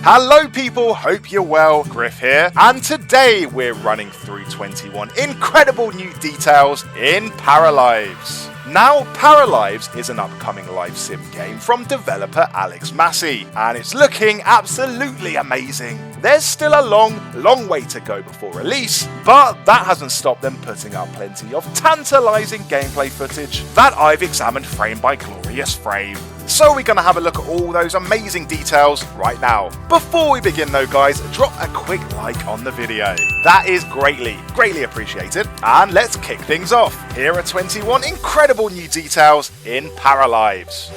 Hello people, hope you're well, Griff here, and today we're running through 21 incredible new details in Paralives. Now, Paralives is an upcoming live sim game from developer Alex Massey, and it's looking absolutely amazing. There's still a long way to go before release, but that hasn't stopped them putting out plenty of tantalising gameplay footage that I've examined frame by glorious frame. So we're going to have a look at all those amazing details right now. Before we begin though guys, drop a quick like on the video. That is greatly appreciated. And let's kick things off. Here are 21 incredible new details in Paralives.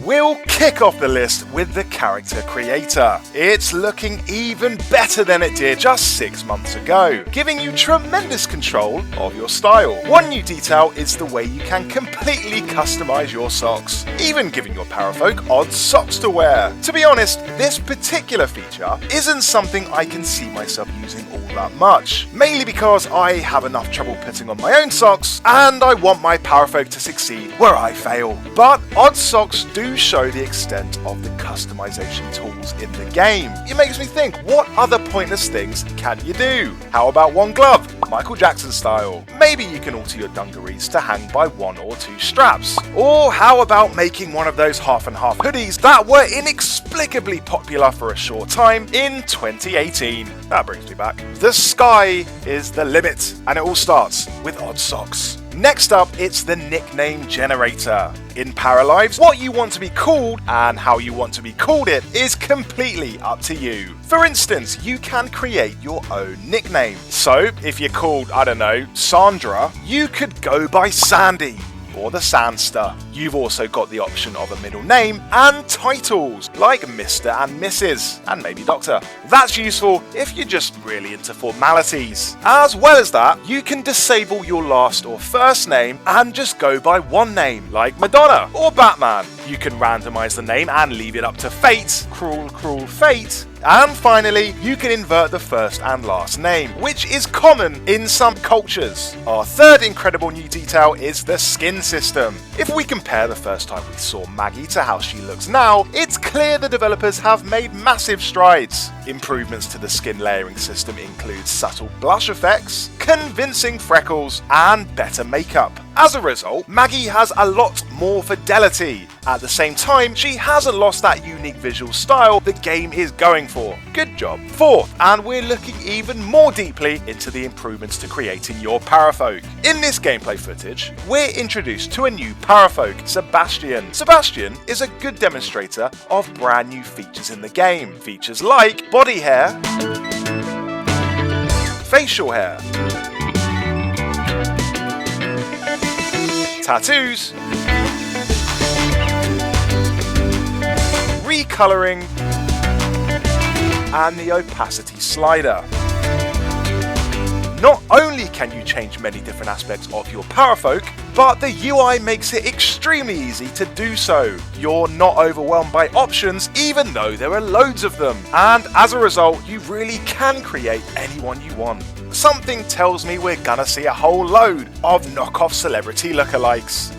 We'll kick off the list with the character creator. It's looking even better than it did just 6 months ago, giving you tremendous control of your style. One new detail is the way you can completely customize your socks, even giving your parafolk odd socks to wear. To be honest, this particular feature isn't something I can see myself using all that much, mainly because I have enough trouble putting on my own socks and I want my parafolk to succeed where I fail. But odd socks do show the extent of the customization tools in the game. It makes me think, what other pointless things can you do? How about one glove, Michael Jackson style? Maybe you can alter your dungarees to hang by 1 or 2 straps. Or how about making one of those half and half hoodies that were inexplicably popular for a short time in 2018? That brings me back. The sky is the limit, and it all starts with odd socks. Next up, it's the nickname generator. In Paralives, what you want to be called and how you want to be called it is completely up to you. For instance, you can create your own nickname. So, if you're called, I don't know, Sandra, you could go by Sandy or the Sandster. You've also got the option of a middle name and titles like Mr. and Mrs. and maybe Doctor. That's useful if you're just really into formalities. As well as that, you can disable your last or first name and just go by one name like Madonna or Batman. You can randomize the name and leave it up to fate, cruel fate. And finally, you can invert the first and last name, which is common in some cultures. Our third incredible new detail is the skin system. If we compare the first time we saw Maggie to how she looks now, it's clear the developers have made massive strides. Improvements to the skin layering system include subtle blush effects, convincing freckles, and better makeup. As a result, Maggie has a lot more fidelity. At the same time, she hasn't lost that unique visual style the game is going for. Good job. Fourth, and we're looking even more deeply into the improvements to creating your parafolk. In this gameplay footage, we're introduced to a new parafolk, Sebastian. Sebastian is a good demonstrator of brand new features in the game. Features like body hair, facial hair, tattoos, recoloring, and the opacity slider. Not only can you change many different aspects of your parafolk, but the UI makes it extremely easy to do so. You're not overwhelmed by options, even though there are loads of them. And as a result, you really can create anyone you want. Something tells me we're gonna see a whole load of knockoff celebrity lookalikes.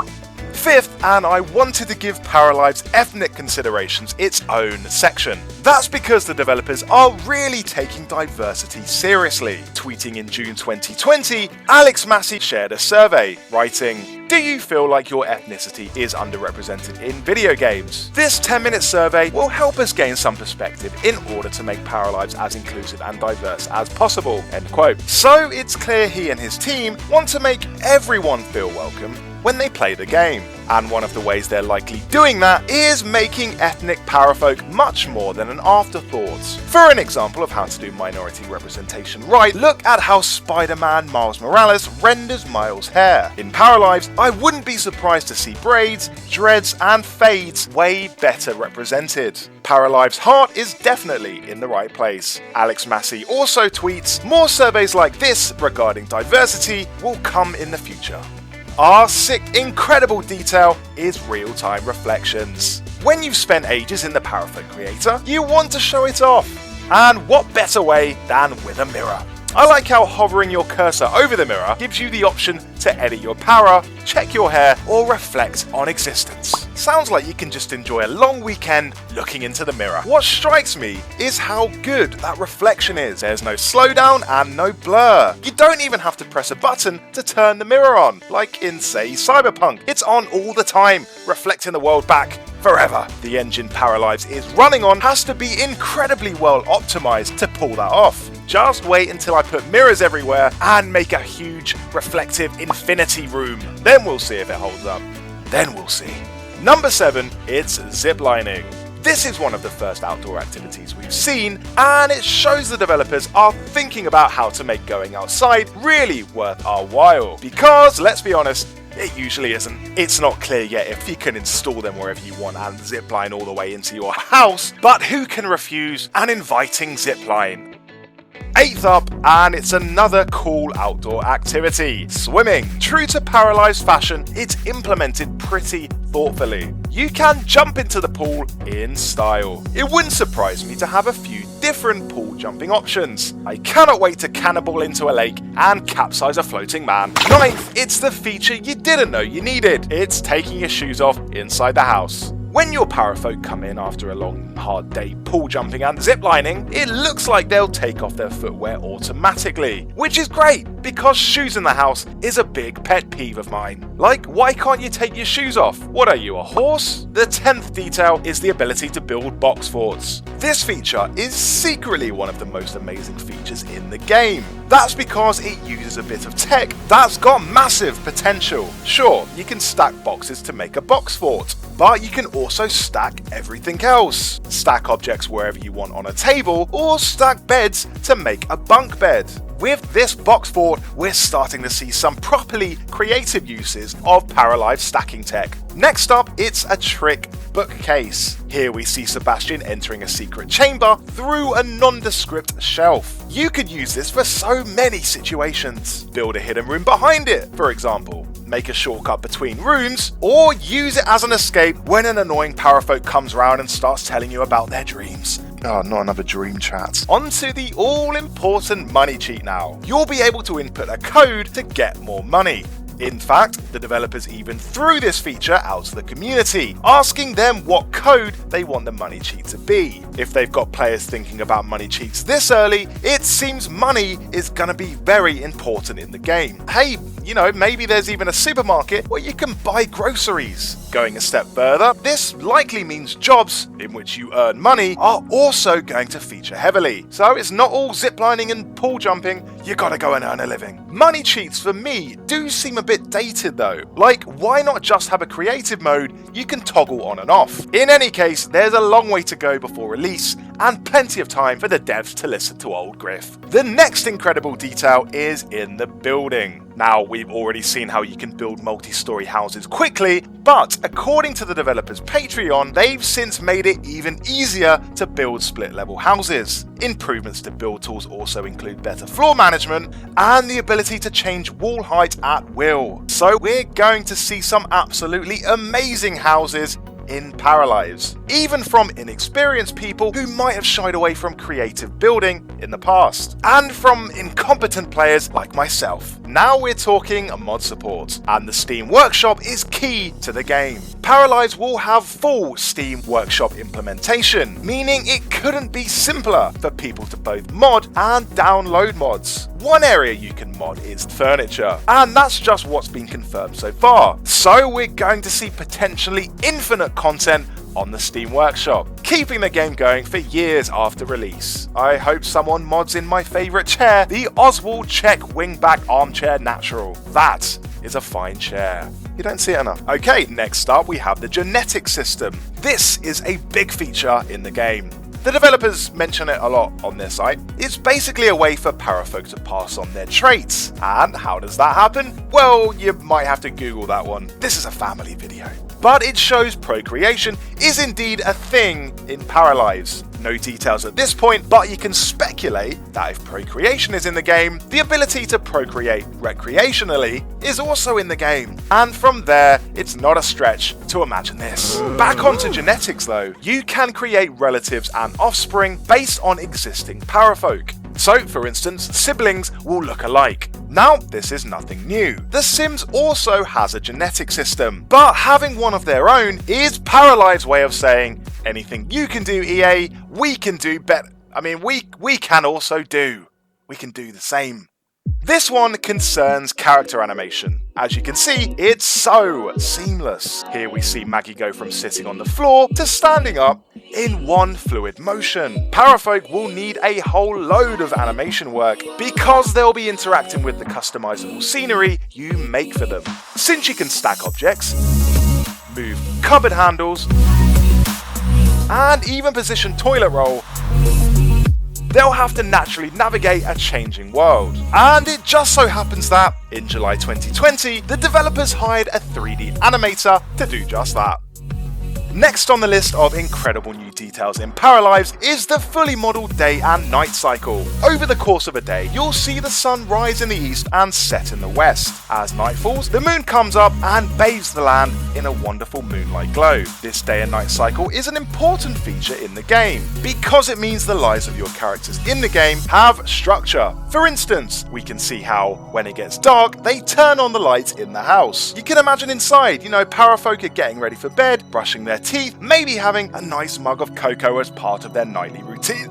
Fifth, and I wanted to give Paralives ethnic considerations its own section. That's because the developers are really taking diversity seriously. Tweeting in June 2020, Alex Massey shared a survey, writing, "Do you feel like your ethnicity is underrepresented in video games? This 10-minute survey will help us gain some perspective in order to make Paralives as inclusive and diverse as possible." End quote. So it's clear he and his team want to make everyone feel welcome when they play the game. And one of the ways they're likely doing that is making ethnic parafolk much more than an afterthought. For an example of how to do minority representation right, look at how Spider-Man Miles Morales renders Miles' hair. In Paralives, I wouldn't be surprised to see braids, dreads, and fades way better represented. Paralives' heart is definitely in the right place. Alex Massey also tweets, "More surveys like this regarding diversity will come in the future." Our sixth incredible detail is RealTime Reflections. When you've spent ages in the parafolk creator, you want to show it off. And what better way than with a mirror? I like how hovering your cursor over the mirror gives you the option to edit your para, check your hair, or reflect on existence. sounds like you can just enjoy a long weekend looking into the mirror. What strikes me is how good that reflection is. There's no slowdown and no blur. You don't even have to press a button to turn the mirror on, like in, say, Cyberpunk. It's on all the time, reflecting the world back forever. The engine Paralives is running on has to be incredibly well optimized to pull that off. Just wait until I put mirrors everywhere and make a huge reflective infinity room. Then we'll see if it holds up. Then we'll see. Number 7, it's ziplining. This is one of the first outdoor activities we've seen, and it shows the developers are thinking about how to make going outside really worth our while. Because, let's be honest, it usually isn't. It's not clear yet if you can install them wherever you want and zipline all the way into your house, but who can refuse an inviting zipline? 8th up, and it's another cool outdoor activity, swimming. True to Paralives fashion, it's implemented pretty thoughtfully. You can jump into the pool in style. It wouldn't surprise me to have a few different pool jumping options. I cannot wait to cannonball into a lake and capsize a floating man. 9th, it's the feature you didn't know you needed. It's taking your shoes off inside the house. When your parafolk come in after a long, hard day pool jumping and ziplining, it looks like they'll take off their footwear automatically, which is great because shoes in the house is a big pet peeve of mine. Like, why can't you take your shoes off? What are you, a horse? The 10th detail is the ability to build box forts. This feature is secretly one of the most amazing features in the game. That's because it uses a bit of tech that's got massive potential. Sure, you can stack boxes to make a box fort, but you can also stack everything else. Stack objects wherever you want on a table, or stack beds to make a bunk bed. With this box fort, we're starting to see some properly creative uses of Paralives stacking tech. Next up, it's a trick bookcase. Here we see Sebastian entering a secret chamber through a nondescript shelf. You could use this for so many situations. Build a hidden room behind it, for example. Make a shortcut between rooms, or use it as an escape when an annoying parafolk comes around and starts telling you about their dreams. Oh, not another dream chat. On to the all-important money cheat now. You'll be able to input a code to get more money. In fact, the developers even threw this feature out to the community, asking them what code they want the money cheat to be. If they've got players thinking about money cheats this early, it seems money is gonna be very important in the game. Hey, you know, maybe there's even a supermarket where you can buy groceries. Going a step further, this likely means jobs in which you earn money are also going to feature heavily. So it's not all ziplining and pool jumping, you gotta go and earn a living. Money cheats for me do seem a bit dated though. Like, why not just have a creative mode you can toggle on and off? In any case, there's a long way to go before release, and plenty of time for the devs to listen to old Griff. The next incredible detail is in the building. Now, we've already seen how you can build multi-story houses quickly, but according to the developers' Patreon, they've since made it even easier to build split-level houses. Improvements to build tools also include better floor management and the ability to change wall height at will. So we're going to see some absolutely amazing houses in Paralives, even from inexperienced people who might have shied away from creative building in the past, and from incompetent players like myself. Now we're talking mod support, and the Steam Workshop is key to the game. Paralives will have full Steam Workshop implementation, meaning it couldn't be simpler for people to both mod and download mods. One area you can mod is furniture, and that's just what's been confirmed so far. So we're going to see potentially infinite content on the Steam Workshop, keeping the game going for years after release. I hope someone mods in my favourite chair, the Oswald Check Wingback Armchair Natural. That is a fine chair. You don't see it enough. Okay, next up we have the genetic system. This is a big feature in the game. The developers mention it a lot on their site. It's basically a way for parafolk to pass on their traits. And how does that happen? Well, you might have to Google that one. This is a family video. But it shows procreation is indeed a thing in Paralives. No details at this point, but you can speculate that if procreation is in the game, the ability to procreate recreationally is also in the game. And from there, it's not a stretch to imagine this. Back onto genetics though, you can create relatives and offspring based on existing parafolk. So, for instance, siblings will look alike. Now, this is nothing new. The Sims also has a genetic system, but having one of their own is Paralives' way of saying, anything you can do, EA, we can do better. I mean, we can also do. We can do the same. This one concerns character animation. As you can see, it's so seamless. Here we see Maggie go from sitting on the floor to standing up in one fluid motion. Parafolk will need a whole load of animation work because they'll be interacting with the customizable scenery you make for them. Since you can stack objects, move cupboard handles, and even position toilet roll, they'll have to naturally navigate a changing world. And it just so happens that, in July 2020, the developers hired a 3D animator to do just that. Next on the list of incredible new details in Paralives is the fully modelled day and night cycle. Over the course of a day, you'll see the sun rise in the east and set in the west. As night falls, the moon comes up and bathes the land in a wonderful moonlight glow. This day and night cycle is an important feature in the game because it means the lives of your characters in the game have structure. For instance, we can see how, when it gets dark, they turn on the lights in the house. You can imagine inside, Parafolk are getting ready for bed, brushing their teeth, maybe having a nice mug of cocoa as part of their nightly routine.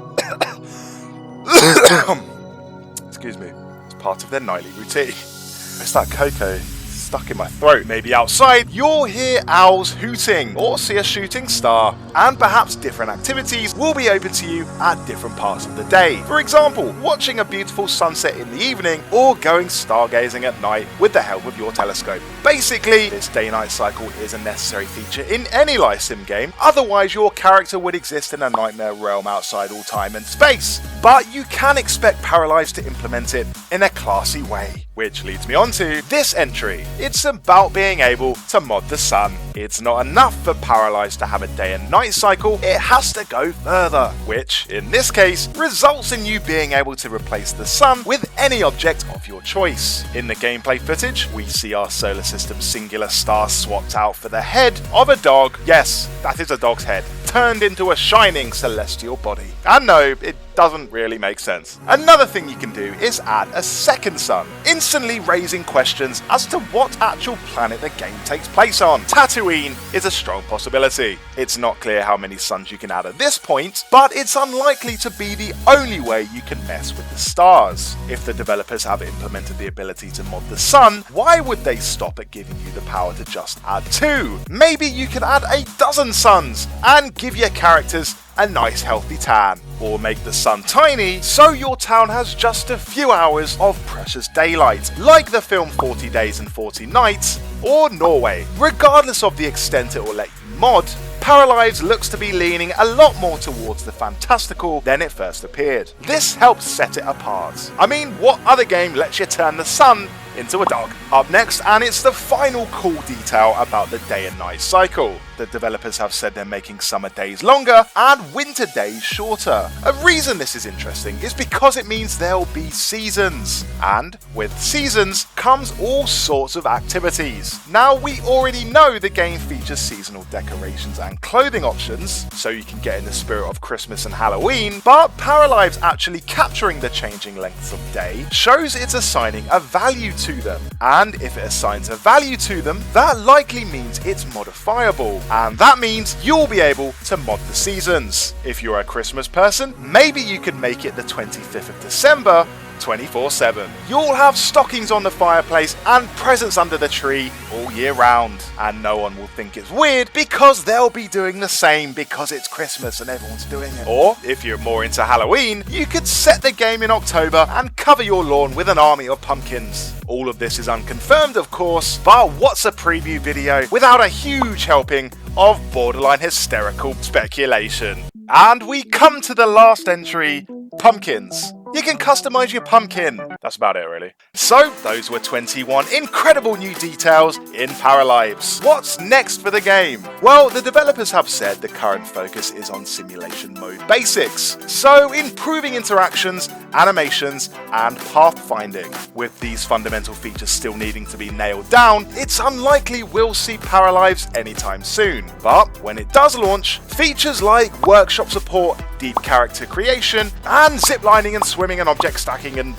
Excuse me. It's part of their nightly routine. It's that cocoa stuck in my throat. Maybe outside, you'll hear owls hooting or see a shooting star. And perhaps different activities will be open to you at different parts of the day. For example, watching a beautiful sunset in the evening or going stargazing at night with the help of your telescope. Basically, this day-night cycle is a necessary feature in any live sim game, otherwise your character would exist in a nightmare realm outside all time and space. But you can expect Paralives to implement it in a classy way. Which leads me on to this entry. It's about being able to mod the sun. It's not enough for Paralives to have a day and night cycle, it has to go further, which, in this case, results in you being able to replace the sun with any object of your choice. In the gameplay footage, we see our solar system's singular star swapped out for the head of a dog. Yes, that is a dog's head, turned into a shining celestial body. And no, it doesn't really make sense. Another thing you can do is add a second sun, instantly raising questions as to what actual planet the game takes place on. Tatooine is a strong possibility. It's not clear how many suns you can add at this point, but it's unlikely to be the only way you can mess with the stars. If the developers have implemented the ability to mod the sun, why would they stop at giving you the power to just add 2? Maybe you could add a dozen suns and give your characters a nice healthy tan, or make the sun tiny so your town has just a few hours of precious daylight, like the film 40 Days and 40 Nights or Norway. Regardless of the extent it will let you mod, Paralives looks to be leaning a lot more towards the fantastical than it first appeared. This helps set it apart. I mean, what other game lets you turn the sun into a dog? Up next, and it's the final cool detail about the day and night cycle. The developers have said they're making summer days longer and winter days shorter. A reason this is interesting is because it means there'll be seasons. And with seasons comes all sorts of activities. Now, we already know the game features seasonal decorations and clothing options, so you can get in the spirit of Christmas and Halloween, but Paralives actually capturing the changing lengths of day shows it's assigning a value to them. And if it assigns a value to them, that likely means it's modifiable. And that means you'll be able to mod the seasons. If you're a Christmas person, maybe you can make it the 25th of December 24/7. You'll have stockings on the fireplace and presents under the tree all year round, and no one will think it's weird because they'll be doing the same because it's Christmas and everyone's doing it. Or, if you're more into Halloween, you could set the game in October and cover your lawn with an army of pumpkins. All of this is unconfirmed, of course, but what's a preview video without a huge helping of borderline hysterical speculation? And we come to the last entry, pumpkins. You can customize your pumpkin. That's about it, really. So, those were 21 incredible new details in Paralives. What's next for the game? Well, the developers have said the current focus is on simulation mode basics, so improving interactions, animations, and pathfinding. With these fundamental features still needing to be nailed down, it's unlikely we'll see Paralives anytime soon. But when it does launch, features like workshop support, deep character creation, and ziplining and swimming and object stacking and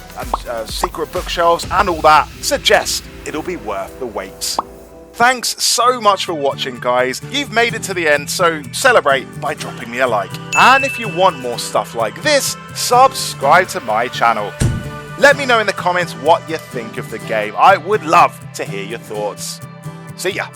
secret bookshelves and all that suggest it'll be worth the wait. Thanks so much for watching, guys. You've made it to the end, so celebrate by dropping me a like. And if you want more stuff like this, subscribe to my channel. Let me know in the comments what you think of the game. I would love to hear your thoughts. See ya!